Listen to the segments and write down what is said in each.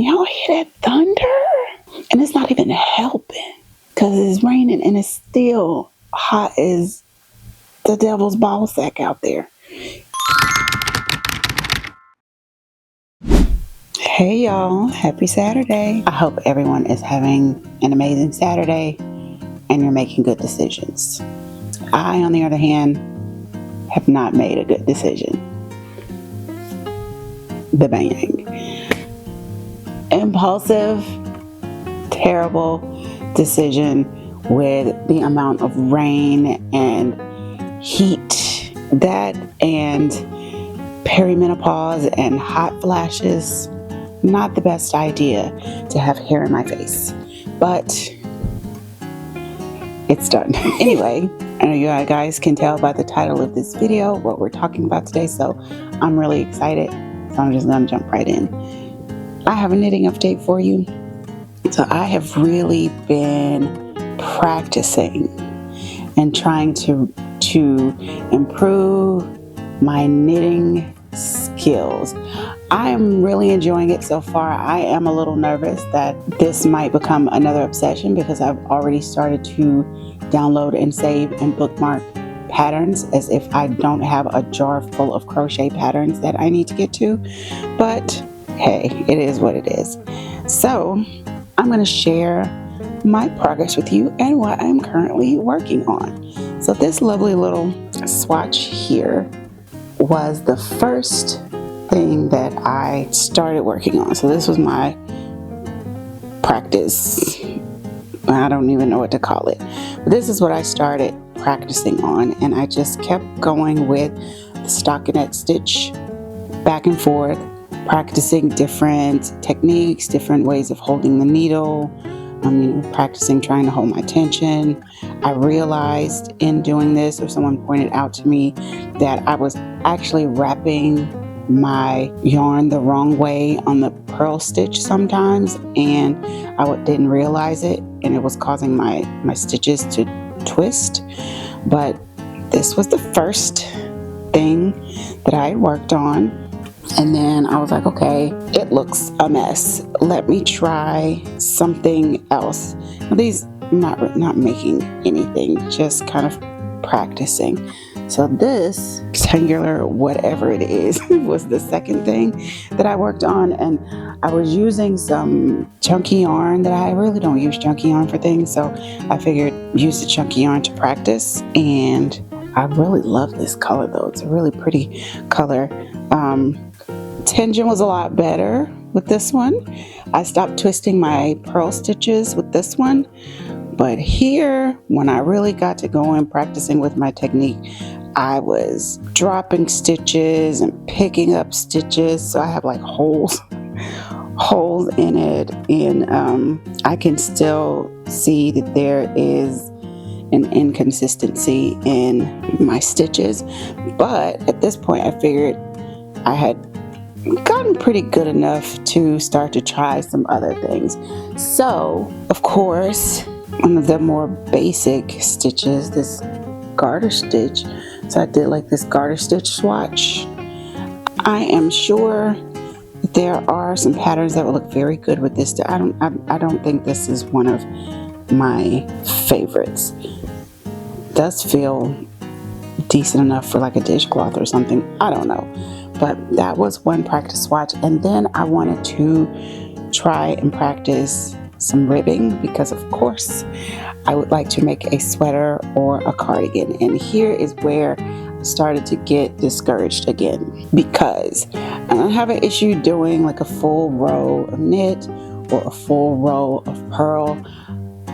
Can y'all hear that thunder? And it's not even helping because it's raining and it's still hot as the devil's ball sack out there. Hey y'all, happy Saturday. I hope everyone is having an amazing Saturday and you're making good decisions. I, on the other hand, have not made a good decision. The bang. Impulsive, terrible decision with the amount of rain and heat, that and perimenopause and hot flashes. Not the best idea to have hair in my face, but it's done. Anyway, I know you guys can tell by the title of this video what we're talking about today, so I'm really excited. So I'm just gonna jump right in. I have a knitting update for you. So I have really been practicing and trying to improve my knitting skills. I am really enjoying it so far. I am a little nervous that this might become another obsession because I've already started to download and save and bookmark patterns as if I don't have a jar full of crochet patterns that I need to get to. But hey, it is what it is. So I'm going to share my progress with you and what I'm currently working on. So this lovely little swatch here was the first thing that I started working on. So this was my practice. I don't even know what to call it. But this is what I started practicing on, and I just kept going with the stockinette stitch back and forth, practicing different techniques, different ways of holding the needle, practicing trying to hold my tension. I realized in doing this, or someone pointed out to me, that I was actually wrapping my yarn the wrong way on the purl stitch sometimes, and I didn't realize it, and it was causing my stitches to twist. But this was the first thing that I worked on, and then I was like, okay, it looks a mess. Let me try something else. Now these, I'm not making anything, just kind of practicing. So this rectangular, whatever it is, was the second thing that I worked on, and I was using some chunky yarn that I really don't use chunky yarn for things, so I figured use the chunky yarn to practice. And I really love this color though. It's a really pretty color. Tension was a lot better with this one. I stopped twisting my purl stitches with this one, but here, when I really got to going practicing with my technique, I was dropping stitches and picking up stitches, so I have like holes in it, and I can still see that there is an inconsistency in my stitches. But at this point, I figured I had gotten pretty good enough to start to try some other things. So, of course, one of the more basic stitches, this garter stitch. So I did like this garter stitch swatch. I am sure that there are some patterns that will look very good with this. I don't think this is one of my favorites. It does feel decent enough for like a dishcloth or something. I don't know. But that was one practice swatch. And then I wanted to try and practice some ribbing because of course I would like to make a sweater or a cardigan. And here is where I started to get discouraged again, because I don't have an issue doing like a full row of knit or a full row of purl,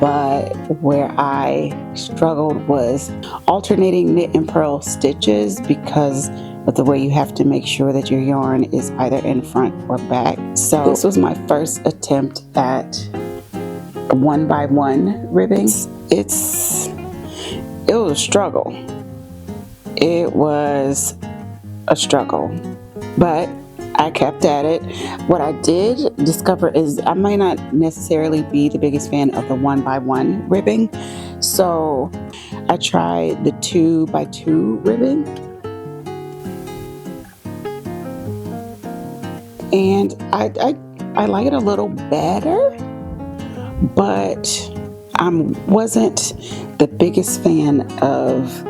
but where I struggled was alternating knit and purl stitches because of the way you have to make sure that your yarn is either in front or back. So this was my first attempt at 1x1 ribbing. It was a struggle. It was a struggle, but I kept at it. What I did discover is I might not necessarily be the biggest fan of the 1x1 ribbing. So I tried the 2x2 ribbing. And I like it a little better, but I wasn't the biggest fan of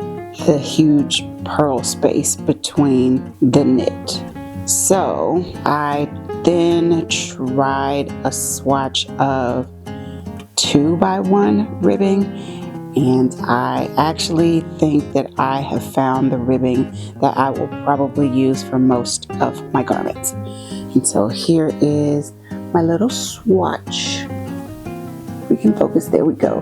the huge purl space between the knit. So I then tried a swatch of 2x1 ribbing, and I actually think that I have found the ribbing that I will probably use for most of my garments. And so here is my little swatch. We can focus, there we go.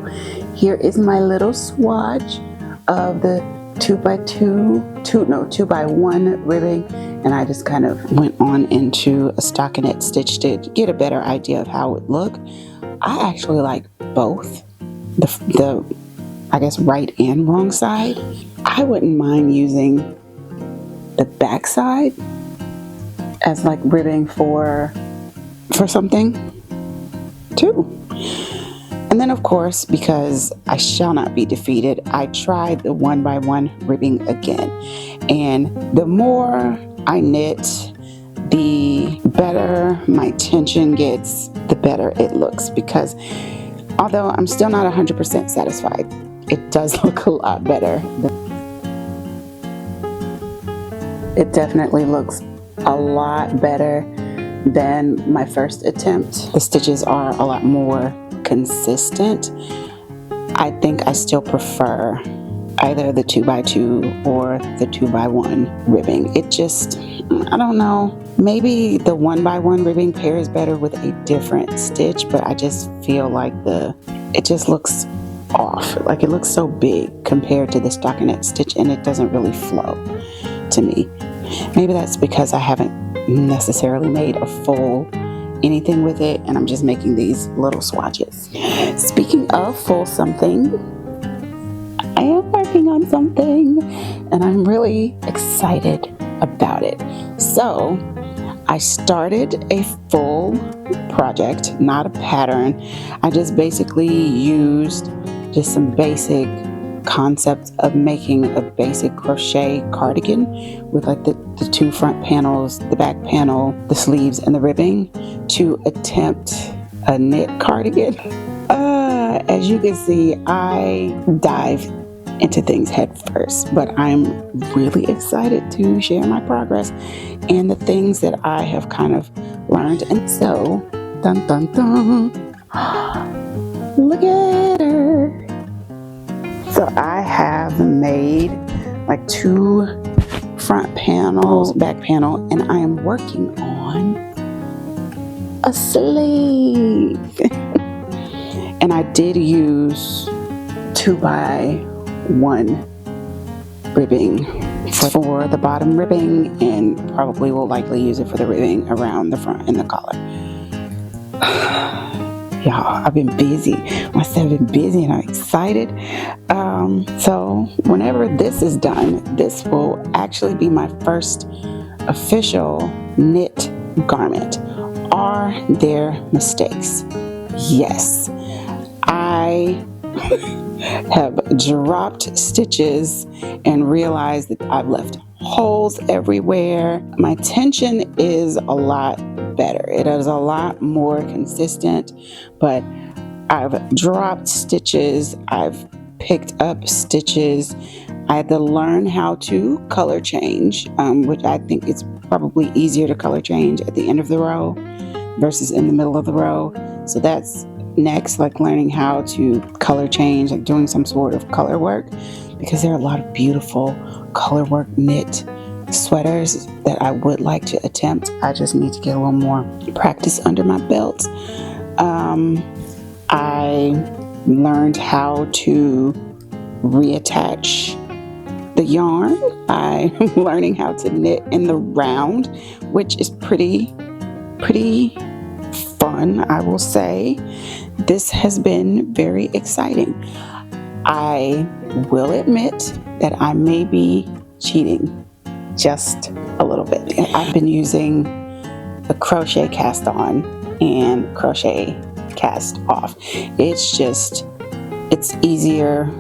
Here is my little swatch of the 2x1 ribbing, and I just kind of went on into a stockinette stitch to get a better idea of how it would look. I actually like both the I guess right and wrong side. I wouldn't mind using the back side as like ribbing for something too. And then of course, because I shall not be defeated, I tried the 1x1 ribbing again. And the more I knit, the better my tension gets, the better it looks. Because although I'm still not 100% satisfied, it does look a lot better. It definitely looks a lot better than my first attempt. The stitches are a lot more consistent. I think I still prefer either the 2x2 or the 2x1 ribbing. It just, I don't know, maybe the 1x1 ribbing pairs better with a different stitch, but I just feel like it just looks off. Like it looks so big compared to the stockinette stitch, and it doesn't really flow to me. Maybe that's because I haven't necessarily made a full anything with it, and I'm just making these little swatches. Speaking of full something, I am working on something, and I'm really excited about it. So I started a full project, not a pattern. I just basically used just some basic concepts of making a basic crochet cardigan with like the two front panels, the back panel, the sleeves, and the ribbing to attempt a knit cardigan. As you can see, I dive into things head first, but I'm really excited to share my progress and the things that I have kind of learned. And so, dun dun dun, look at her. So I have made like 2 front panels, back panel, and I am working on a sleeve. And I did use 2x1 ribbing for the bottom ribbing, and probably will likely use it for the ribbing around the front and the collar. Y'all, I've been busy. I said I've been busy and I'm excited. So whenever this is done, this will actually be my first official knit garment. Are there mistakes? Yes. I have dropped stitches and realized that I've left holes everywhere. My tension is a lot better. It is a lot more consistent, but I've dropped stitches. I've picked up stitches. I had to learn how to color change, which I think it's probably easier to color change at the end of the row versus in the middle of the row. So that's next, like learning how to color change, like doing some sort of color work, because there are a lot of beautiful color work knit sweaters that I would like to attempt. I just need to get a little more practice under my belt. I learned how to reattach the yarn. I'm learning how to knit in the round, which is pretty fun, I will say. This has been very exciting. I will admit that I may be cheating just a little bit. I've been using the crochet cast on and crochet cast off. It's just easier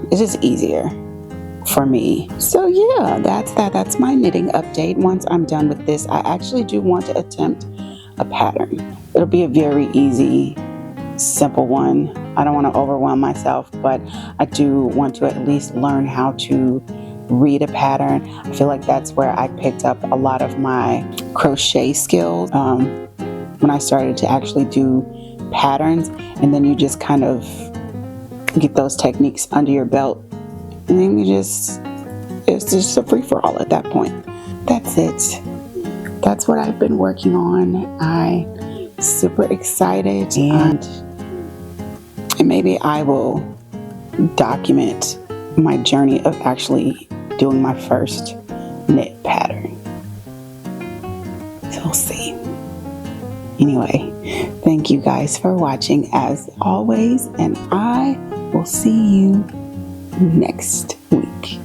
for me. So yeah, that's my knitting update. Once I'm done with this, I actually do want to attempt a pattern. It'll be a very easy, simple one. I don't want to overwhelm myself, but I do want to at least learn how to read a pattern. I feel like that's where I picked up a lot of my crochet skills when I started to actually do patterns, and then you just kind of get those techniques under your belt, and then it's just a free-for-all at that point. That's it. That's what I've been working on. I'm super excited, and maybe I will document my journey of actually doing my first knit pattern. So we'll see. Anyway, thank you guys for watching as always, and I will see you next week.